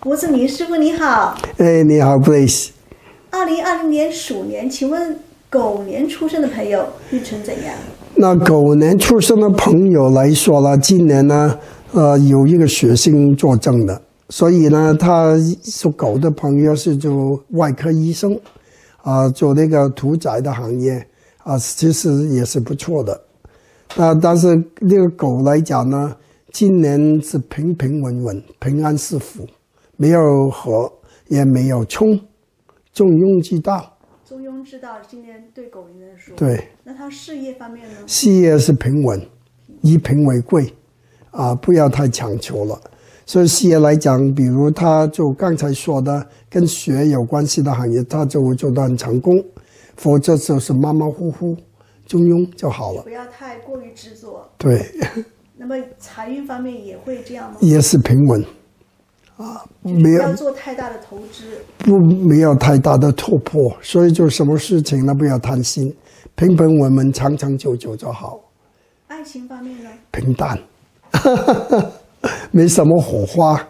吴子明师傅你好。哎，你好 ，Grace。2020年鼠年，请问狗年出生的朋友运程怎样？那狗年出生的朋友来说呢，今年呢，有一个血星作证的，所以呢，他属狗的朋友是做外科医生，做那个屠宰的行业，其实也是不错的。但是那个狗来讲呢，今年是平平稳稳、平安是福，没有合，也没有冲，中庸之道。中庸之道，今年对狗年来说，对。那他事业方面呢？事业是平稳，以平为贵，不要太强求了。所以事业来讲，比如他就刚才说的跟学有关系的行业，他就会做得很成功；否则就是马马虎虎、中庸就好了。不要太过于执着。对。那么财运方面也会这样吗？也是平稳。不要做太大的投资，没有太大的突破，所以就什么事情呢，不要贪心，平平稳稳、长长久久就好。爱情方面呢？平淡，没什么火花，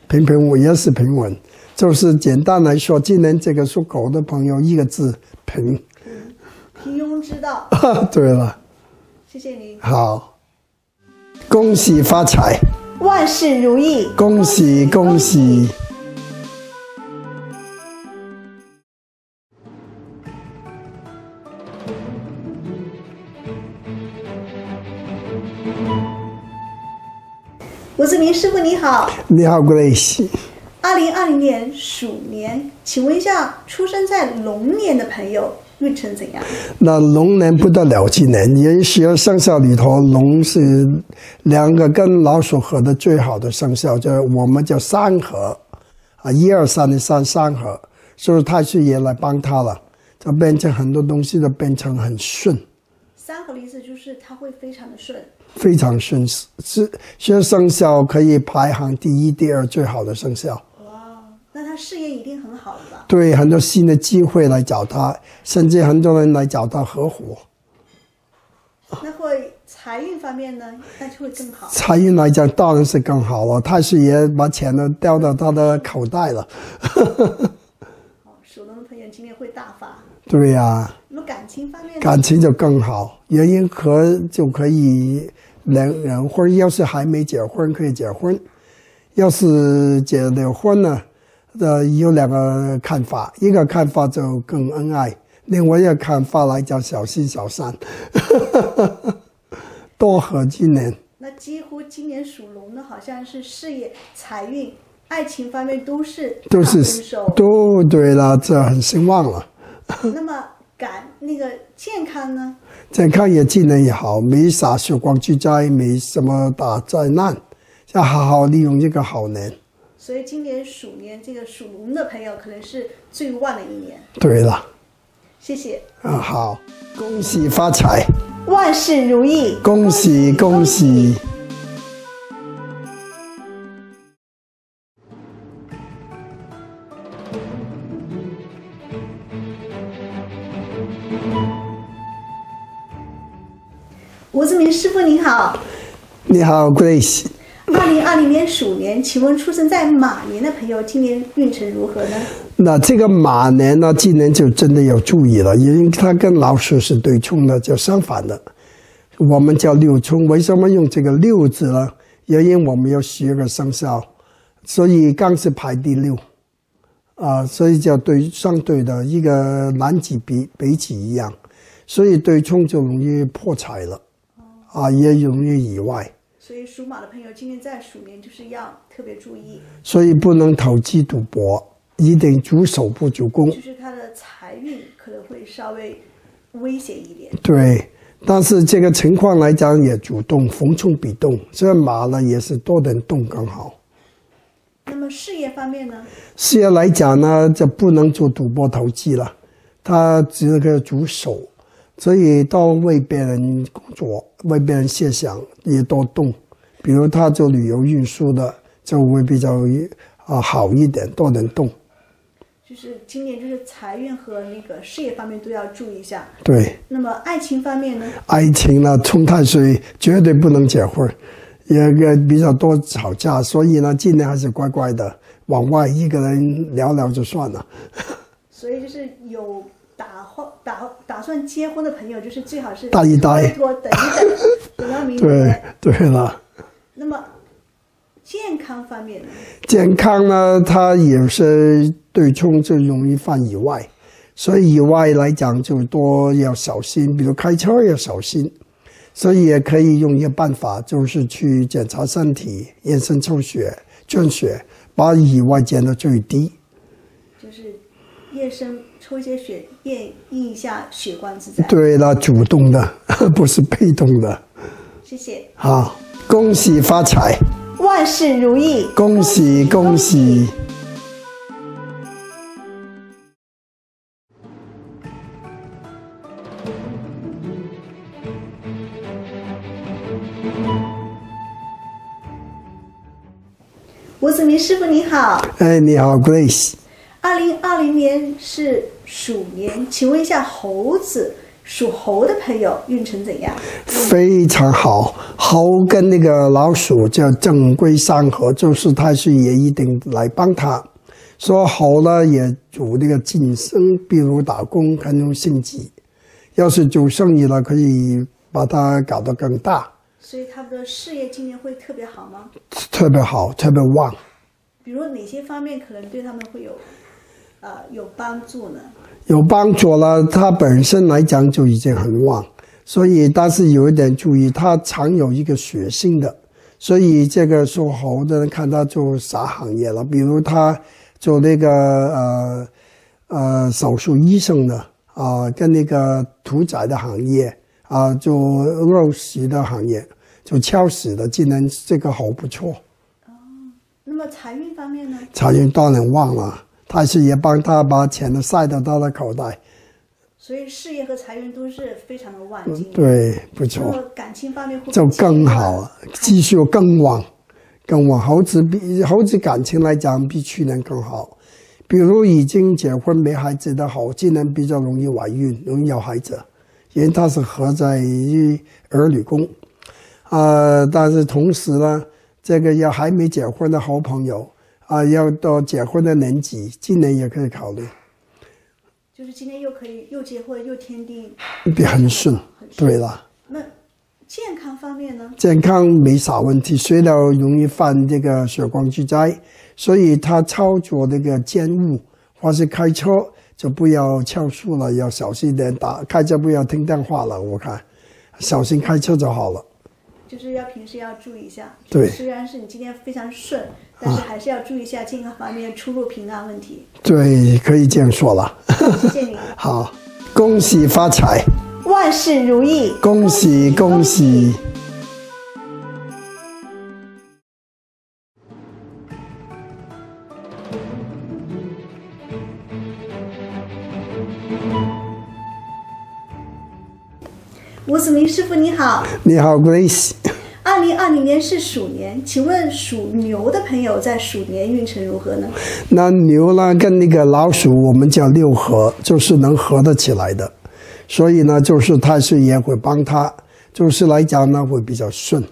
平平稳也是平稳。就是简单来说，今年这个属狗的朋友，一个字平。平庸之道。对了，谢谢您。好，恭喜发财。万事如意，恭喜恭喜！吴子明师傅你好。你好 ，Grace。2020年鼠年，请问一下，出生在龙年的朋友运程怎样？那龙年不得了，今年因为12生肖里头，龙是2个跟老鼠合的最好的生肖，就我们叫三合，1、2、3的三合，所以太岁爷来帮他了，就变成很多东西都变成很顺。三合的意思就是它会非常的顺。非常顺，是生肖可以排行第1、第2最好的生肖。哇，那他事业一定很好了吧？对，很多新的机会来找他，甚至很多人来找他合伙。那会财运方面呢？那就会更好。财运来讲，当然是更好了。太岁爷把钱都掉到他的口袋了。属龙的朋友今年会大发。对呀。那么感情方面呢？感情就更好，人缘合就可以两人婚，要是还没结婚可以结婚，要是结了婚呢，有2个看法，一个看法就更恩爱，另外一个看法来讲小心小善，多合今年。那几乎今年属龙的，好像是事业、财运、爱情方面都是都对了，这很兴旺了。那么那个健康呢？健康也今年也好，没啥血光之灾，没什么大灾难，要好好利用这个好年。所以今年鼠年这个属龙的朋友可能是最旺的一年。对了，谢谢。好，恭喜发财，万事如意，恭喜恭喜。吴子明师傅你好。你好 Grace。2020年鼠年，请问出生在马年的朋友今年运程如何呢？那这个马年呢，今年就真的要注意了，因为它跟老鼠是对冲的，就相反的。我们叫六冲，为什么用这个六字呢？因为我们有12个生肖，所以刚是排第6，所以叫相对的，一个南极比北极一样，所以对冲就容易破财了。也容易意外，所以属马的朋友今年在鼠年就是要特别注意，所以不能投机赌博，一定主守不主攻，就是他的财运可能会稍微危险一点。对，但是这个情况来讲也主动，逢冲必动，这马呢也是多点动更好。那么事业方面呢？事业来讲呢，就不能做赌博投机了，他只可以主守。所以多为别人工作，为别人设想，也多动。比如他做旅游运输的，就会比较好一点，多点动。就是今年就是财运和那个事业方面都要注意一下。对。那么爱情方面呢？爱情呢，冲太岁绝对不能结婚，也比较多吵架，所以呢，今年还是乖乖的往外一个人聊聊就算了。所以就是有打算结婚的朋友，就是最好是待一待，多等一等，等到明年。对了。那么健康方面呢？健康呢，它也是对冲就容易犯意外，所以意外来讲就多要小心，比如开车要小心。所以也可以用一个办法，就是去检查身体，验身抽血、捐血，把意外减到最低。就是验身抽一些血，验一下血光之灾。对了，主动的，不是被动的。谢谢。好，恭喜发财，万事如意，恭喜恭喜。吴子明师傅你好。哎，你好 ，Grace。2020年是鼠年，请问一下属猴的朋友运程怎样？非常好，猴跟那个老鼠叫正规相合，就是太岁爷一定来帮他。说猴呢也主那个晋升，比如打工很有心机，要是做生意了，可以把它搞得更大。所以他们的事业今年会特别好吗？特别好，特别旺。比如哪些方面可能对他们会有帮助呢？有帮助了，他本身来讲就已经很旺，所以但是有一点注意，他常有一个血性的，所以这个属猴的人看他做啥行业了，比如他做那个手术医生的跟那个屠宰的行业做肉食的行业。就敲死的，今年这个好不错。那么财运方面呢？财运当然旺了，太岁爷帮他把钱都塞到他的口袋。所以事业和财运都是非常的旺季。对，不错。那么感情方面会就更好，继续更旺，更旺。猴子感情来讲比去年更好。比如已经结婚没孩子的猴，今年比较容易怀孕，容易有孩子，因为他是合在儿女宫。但是同时呢，这个要还没结婚的好朋友要到结婚的年纪，今年也可以考虑。就是今年又可以又结婚又添丁，很顺。对了。那健康方面呢？健康没啥问题，虽然容易犯这个血光之灾，所以他操作那个奸物或是开车就不要超速了，要小心点，开车不要听电话了，我看小心开车就好了。就是平时要注意一下。对。虽然是你今天非常顺，但是还是要注意一下健康方面出入平安问题。对，可以这样说了。谢谢你。好，恭喜发财，万事如意，恭喜恭喜。吴子明师傅你好。你好 Grace。2020年是鼠年，请问属牛的朋友在鼠年运程如何呢？那牛呢跟那个老鼠我们叫六合，就是能合得起来的，所以呢就是太岁爷会帮他，就是来讲呢会比较顺。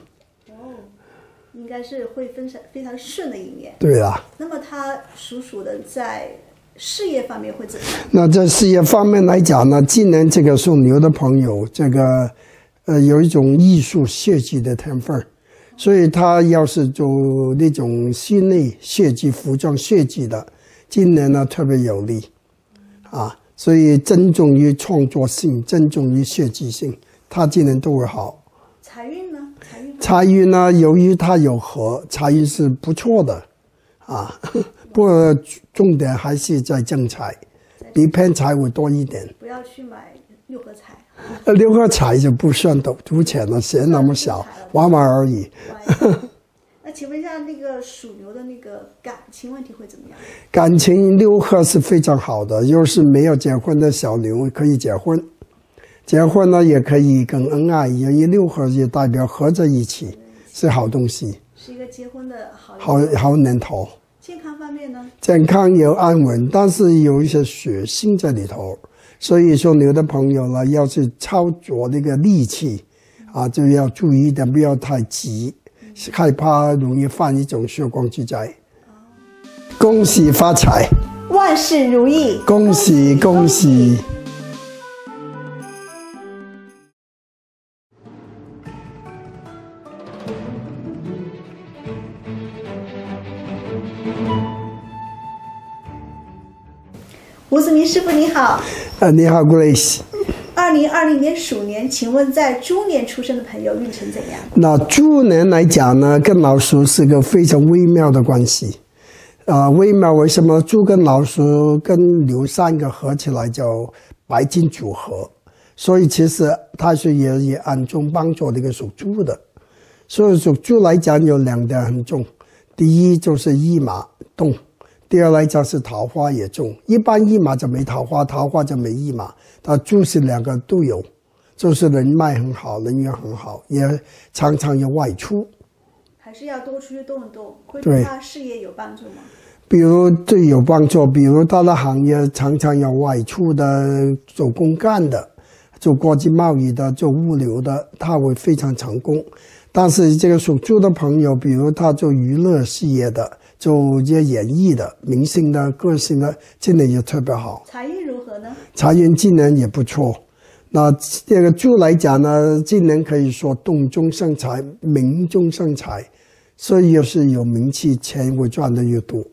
应该是会非常顺的一年。对啦。那么他属的在事业方面会怎么样？那在事业方面来讲呢，今年这个属牛的朋友，这个有一种艺术设计的天分，所以他要是做那种室内设计、服装设计的，今年呢特别有利所以珍重于创作性，珍重于设计性，他今年都会好。财运呢？财运呢，由于他有合，财运是不错的不过重点还是在正财，比偏财会多一点。不要去买六合彩。六合彩就不算赌钱了，钱那么小，玩玩而已。那请问一下，那个属牛的那个感情问题会怎么样？感情六合是非常好的，要是没有结婚的小牛可以结婚，结婚呢也可以更恩爱，因为六合也代表合在一起，是好东西，是一个结婚的好年头。健康方面呢？健康有安稳，但是有一些血性在里头，所以说有的朋友呢，要是操作那个力气啊，就要注意一点，不要太急，害怕容易犯一种血光之灾。恭喜发财，万事如意，恭喜恭喜！吴子明师傅你好。你好 ，Grace。2020年鼠年，请问在猪年出生的朋友运程怎样？那猪年来讲呢，跟老鼠是个非常微妙的关系。微妙为什么？猪跟老鼠跟牛三个合起来叫白金组合，所以其实太岁爷也暗中帮助这个属猪的。所以属猪来讲有2点很重，第一就是一马动。第二来讲是桃花也重，一般一马就没桃花，桃花就没一马，但猪是2个都有，就是人脉很好，人缘很好，也常常要外出，还是要多出去动一动，会对他事业有帮助吗？比如对有帮助，比如他的行业常常要外出的，做公干的，做国际贸易的，做物流的，他会非常成功。但是这个属猪的朋友，比如他做娱乐事业的，做这些演艺的、明星的、歌星的，今年也特别好。财运如何呢？财运今年也不错。那这个猪来讲呢，今年可以说动中生财，名中生财，所以要是有名气，钱会赚得越多。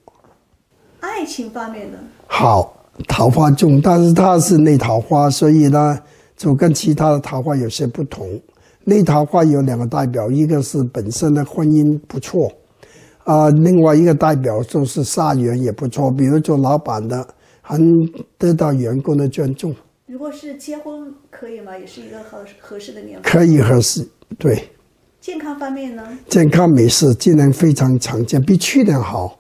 爱情方面呢？好，桃花重，但是它是内桃花，所以呢，就跟其他的桃花有些不同。内桃花有2个代表，一个是本身的婚姻不错，另外一个代表就是杀缘也不错，比如做老板的，很得到员工的尊重。如果是结婚可以吗？也是一个合适的年份。可以合适，对。健康方面呢？健康没事，今年非常常见，比去年好。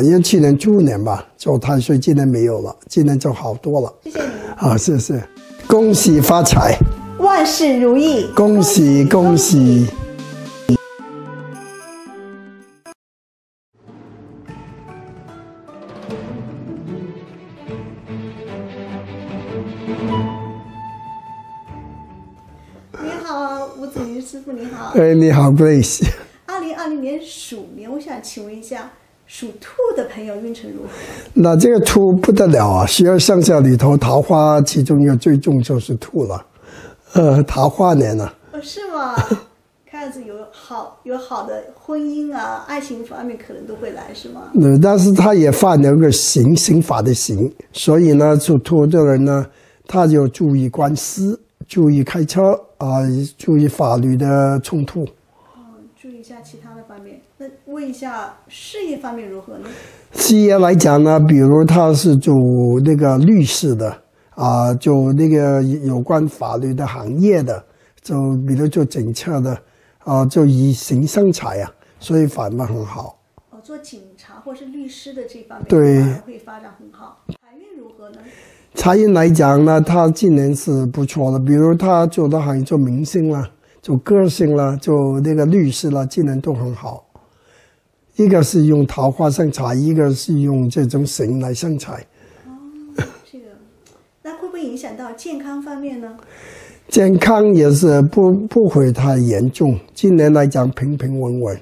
因为去年猪年吧，做太岁，今年没有了，今年就好多了。谢谢你。谢谢，恭喜发财，万事如意，恭喜恭喜。你好，吴子明师傅，你好。你好 ，Grace。2020年鼠年，我想请问一下，属兔的朋友运程如何？那这个兔不得了啊！12生肖里头，桃花其中一个最重就是兔了，桃花年了。是吗？看样子有好的婚姻啊，爱情方面可能都会来，是吗？但是他也犯了个刑法的刑，所以呢，属兔的人呢，他就注意官司，注意开车注意法律的冲突。注意一下其他的方面。那问一下事业方面如何呢？事业来讲呢，比如他是做那个律师的做那个有关法律的行业的，就比如做警察的就以刑生财所以反而很好。做警察或是律师的这方面，对，会发展很好。财运如何呢？财运来讲呢，他今年是不错的，比如他做的行业做明星啦，做歌星啦，做那个律师啦，今年都很好。一个是用桃花生财，一个是用这种刑来生财。这个，那会不会影响到健康方面呢？健康也是不会太严重，今年来讲平平稳稳。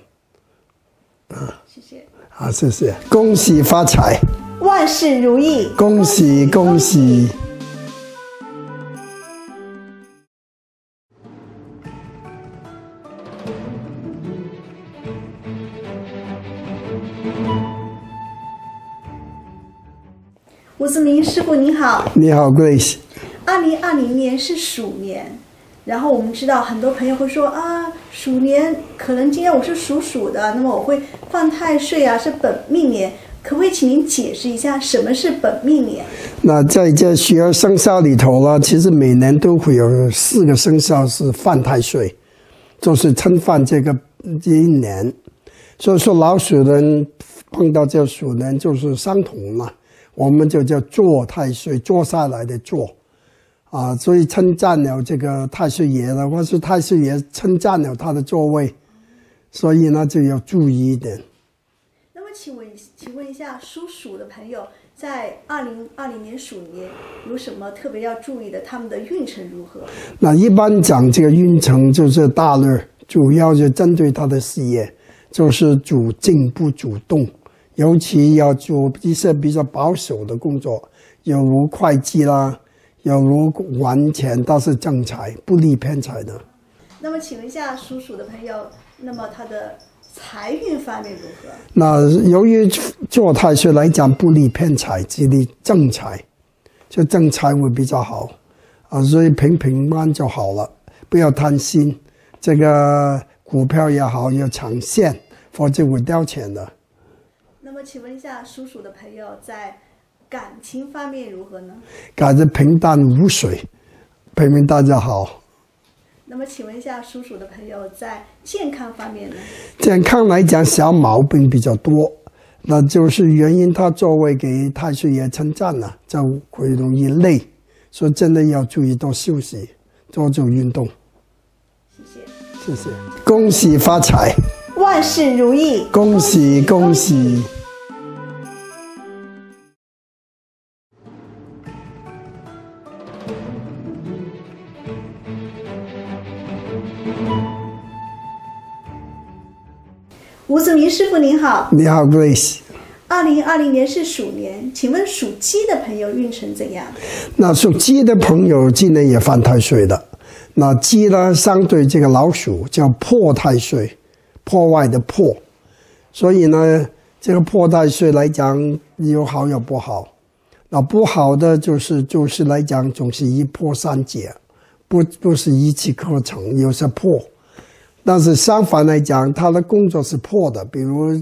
谢谢。谢谢，恭喜发财，万事如意，恭喜恭喜。吴子明师傅你好。你好 Grace。2020年是鼠年，然后我们知道很多朋友会说鼠年可能今年我是属鼠的，那么我会犯太岁是本命年，可不可以请您解释一下什么是本命年？那在这12生肖里头呢，其实每年都会有4个生肖是犯太岁，就是称犯这一年。所以说老鼠人碰到这鼠年就是相同了，我们就叫坐太岁，坐下来的坐所以称赞了这个太岁爷了，或是太岁爷称赞了他的座位，所以呢就要注意一点。那么请问请问一下，属鼠的朋友在2020年鼠年有什么特别要注意的？他们的运程如何？那一般讲这个运程就是大略，主要就针对他的事业，就是主静不主动，尤其要做一些比较保守的工作，有如会计啦，有如还钱，倒是正财，不利偏财的。那么请问一下，属鼠的朋友，那么他的财运方面如何？那由于做太岁来讲不利偏财，只利正财，就正财会比较好啊，所以平平安就好了，不要贪心。这个股票也好，要长线，否则会掉钱的。那么请问一下，属鼠的朋友在感情方面如何呢？感觉平淡无水，平平淡就好。那么请问一下，属鼠的朋友在健康方面呢？健康来讲，小毛病比较多，那就是原因他座位给太岁爷称赞了，就会容易累，所以真的要注意多休息，多做运动。谢谢。谢谢，恭喜发财，万事如意，恭喜恭喜。吴子明师傅您好。你好 ，Grace。2020年是鼠年，请问属鸡的朋友运程怎样？那属鸡的朋友今年也犯太岁的。那鸡呢，相对这个老鼠叫破太岁，破坏的破，所以呢，这个破太岁来讲有好有不好。那不好的就是来讲总是一破三解，不是一气呵成，有些破。但是相反来讲，他的工作是破的，比如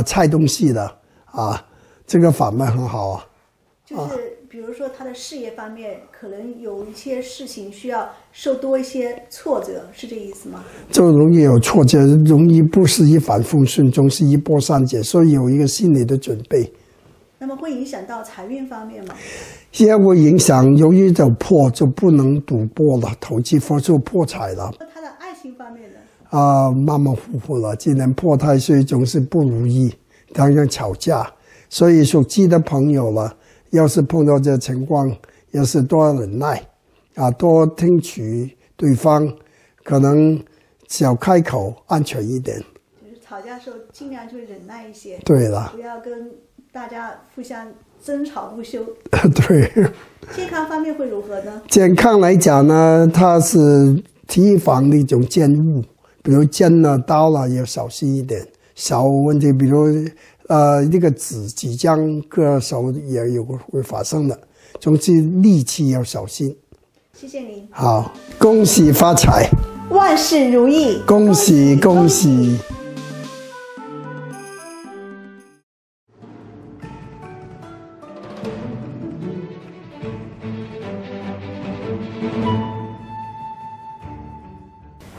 拆东西的啊，这个反面很好啊。就是比如说他的事业方面，可能有一些事情需要受多一些挫折，是这意思吗？就容易有挫折，容易不是一帆风顺，总是一波三折，所以有一个心理的准备。那么会影响到财运方面吗？也会影响，由于有破就不能赌博了，投机或就破财了。他的爱情方面呢？马马虎虎了，今年破太岁总是不如意，常常吵架。所以属鸡的朋友了，要是碰到这情况，要是多忍耐，多听取对方，可能少开口，安全一点。就是吵架的时候尽量就忍耐一些。对了，不要跟大家互相争吵不休。对。健康方面会如何呢？健康来讲呢，它是提防的一种尖物，比如尖了、刀了，要小心一点。小问题，比如这个即将割手也会发生的，总之力气要小心。谢谢您。好，恭喜发财，万事如意，恭喜恭喜。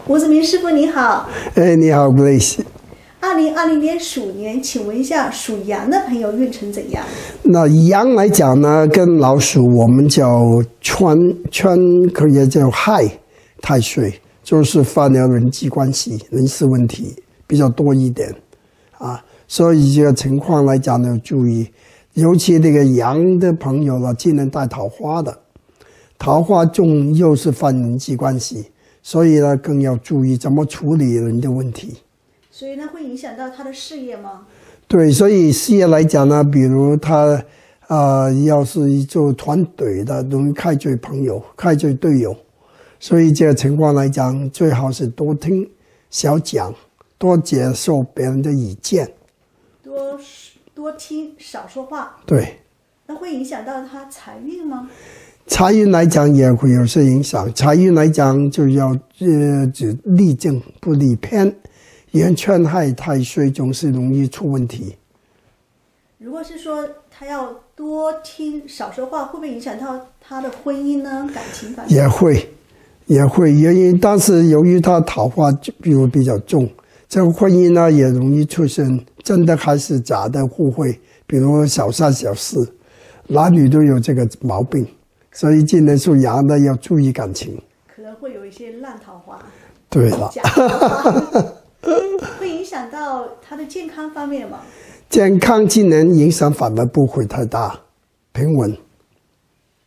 吴子明师傅你好。你好 Grace。2020年鼠年，请问一下属羊的朋友运程怎样？那羊来讲呢，跟老鼠我们叫圈可以叫害太岁，就是犯了人际关系、人事问题比较多一点啊。所以这个情况来讲呢，要注意，尤其这个羊的朋友了，今年带桃花的，桃花重又是犯人际关系，所以呢更要注意怎么处理人的问题。所以呢，会影响到他的事业吗？对，所以事业来讲呢，比如他要是做团队的，容易开罪朋友、开罪队友，所以这个情况来讲，最好是多听少讲，多接受别人的意见，多听少说话。对。那会影响到他财运吗？财运来讲也会有些影响，财运来讲就要立正不立偏。圆圈害太岁总是容易出问题。如果是说他要多听少说话，会不会影响到他的婚姻呢？感情方面也会，原因但是由于他桃花比较重，这个婚姻呢也容易出现真的还是假的误会，比如小三小四，男女都有这个毛病，所以今年属羊的要注意感情，可能会有一些烂桃花。对了。会影响到他的健康方面吗？健康今年影响反而不会太大，平稳。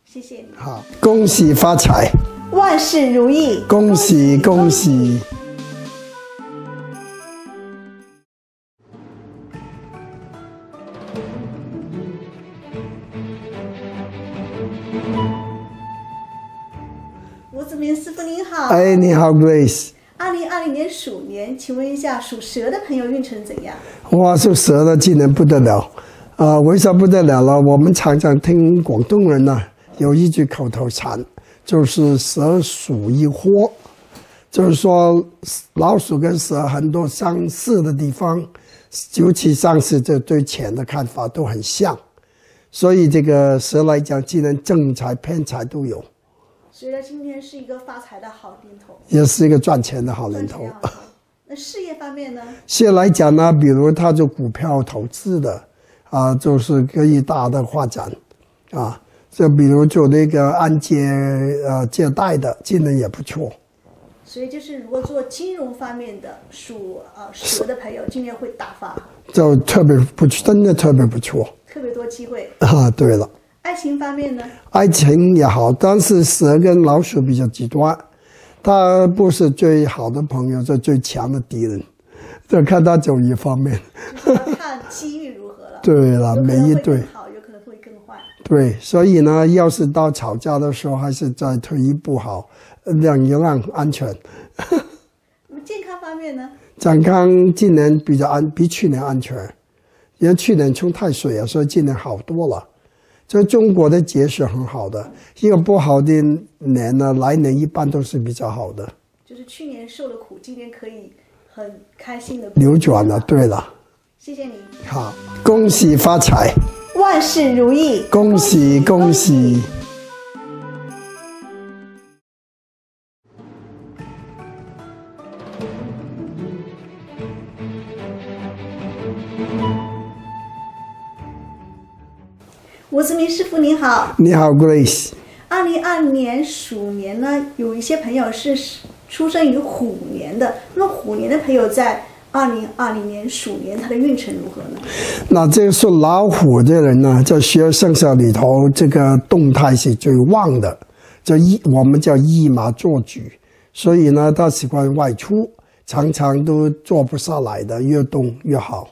谢谢你。好，恭喜发财，万事如意，恭喜恭喜。吴子明师傅您好。哎，你好 ，Grace。2020年鼠年，请问一下属蛇的朋友运程怎样？哇，属蛇的今年不得了，为啥不得了了？我们常常听广东人呢、有一句口头禅，就是蛇鼠一窝，就是说老鼠跟蛇很多相似的地方，尤其上次这对钱的看法都很像，所以这个蛇来讲，今年正财偏财都有。所以呢，今天是一个发财的好年头，也是一个赚钱的好年头。那事业方面呢？事业来讲呢，比如他做股票投资的，就是可以大的发展，就比如做那个按揭借贷的，今年也不错。所以就是如果做金融方面的属蛇的朋友，今年会大发，就特别不，真的特别不错，特别多机会。对了。爱情方面呢？爱情也好，但是蛇跟老鼠比较极端，它不是最好的朋友，是最强的敌人，就看他走一方面。就是要看机遇如何了。对了，每一对好，有可能会更坏。对，所以呢，要是到吵架的时候，还是再退一步好，让一让安全。那么健康方面呢？健康今年比去年安全，因为去年冲太岁所以今年好多了。这中国的节是很好的，一个不好的年呢，来年一般都是比较好的。就是去年受了苦，今年可以很开心的扭转了。对了，谢谢你。好，恭喜发财，万事如意，恭喜恭喜。吴子明师傅您好。你好 ，Grace。2020年鼠年呢，有一些朋友是出生于虎年的，那么虎年的朋友在2020年鼠年，他的运程如何呢？那这个属老虎的人呢，在12生肖里头，这个动态是最旺的，我们叫一马做举，所以呢，他喜欢外出，常常都坐不下来的，越动越好。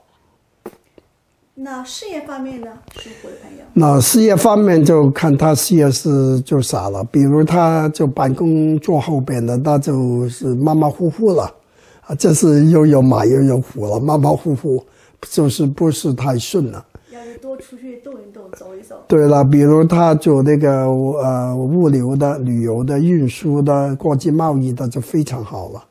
那事业方面呢，属虎的朋友？那事业方面就看他事业就傻了，比如他就办公坐后边的，那就是马马虎虎了，这是又有马又有虎了，马马虎虎，就是不是太顺了。要多出去动一动，走一走。对了，比如他做那个物流的、旅游的、运输的、国际贸易的，就非常好了。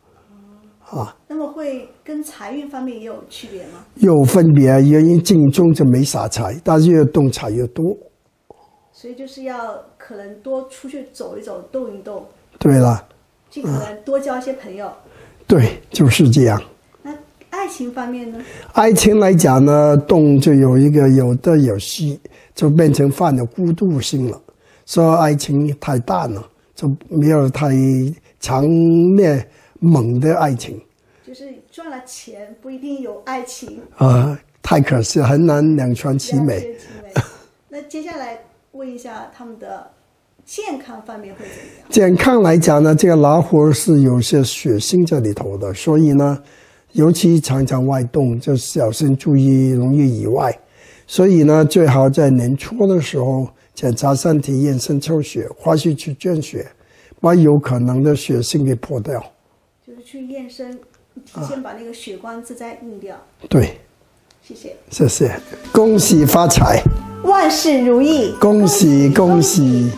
那么会跟财运方面也有区别吗？有分别，因为进中就没啥财，但是越动财越多。所以就是要可能多出去走一走，动一动。对了，尽可能多交一些朋友。对，就是这样。那爱情方面呢？爱情来讲呢，动就有一个有得有失，就变成犯了孤独心了。所以爱情太淡了，就没有太强烈猛的爱情。就是赚了钱不一定有爱情太可惜，很难两全其美。那接下来问一下他们的健康方面会怎么样？健康来讲呢，这个老虎是有些血性在里头的，所以呢，尤其常常外动，就小心注意容易意外。所以呢，最好在年初的时候检查身体，验身抽血，或是去捐血，把有可能的血性给破掉。就是去验身，提前把那个血光之灾印掉。对，谢谢，谢谢，恭喜发财，万事如意，恭喜恭喜。